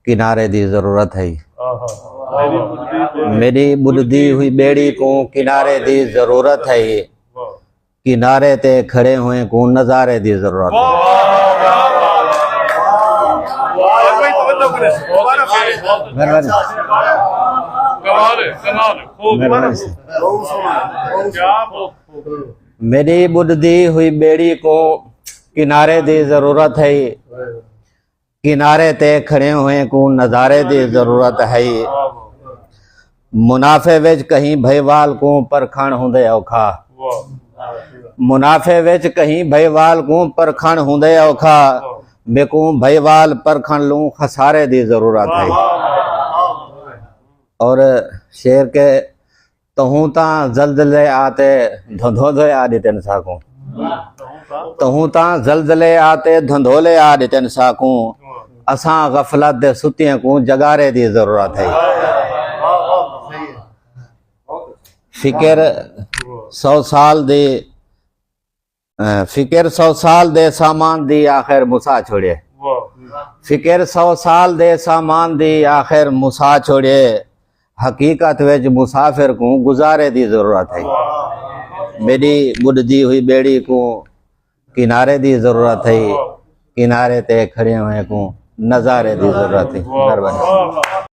किनारे दी जरूरत है। मेरी बुलदी हुई बेड़ी को किनारे दी जरूरत है। किनारे ते खड़े हुए को नजारे दी जरूरत है। मेरी बुलदी हुई बेड़ी को किनारे दी जरूरत है। किनारे ते खड़े हुए को नजारे दी जरूरत है। मुनाफे विच कहीं भईवाल को परखण हुंदे औखा। मुनाफे विच कहीं भईवाल को परखण हुंदे औखा। मेको भईवाल परखण लूं खसारे दी जरूरत है। और शेर के तहूं ता जल्दले आते धंधोले आ दितन साकू। तहूं ता जल्दले आते धंधोले आ दितन साकू। असा गफलत दे सुतियां को जगारे दी जरूरत है। फिक्र 100 साल दे फिक्र 100 साल दे सामान दी आखिर मुसा छोड़े। फिक्र 100 साल दे सामान दी आखिर मुसा छोड़े। हकीकत विच मुसाफिर को गुजारे दी जरूरत है। मेरी बुलदी हुई बेड़ी को किनारे दी जरूरत है। किनारे ते खड़े हुए को नजारे दी जरूरत है।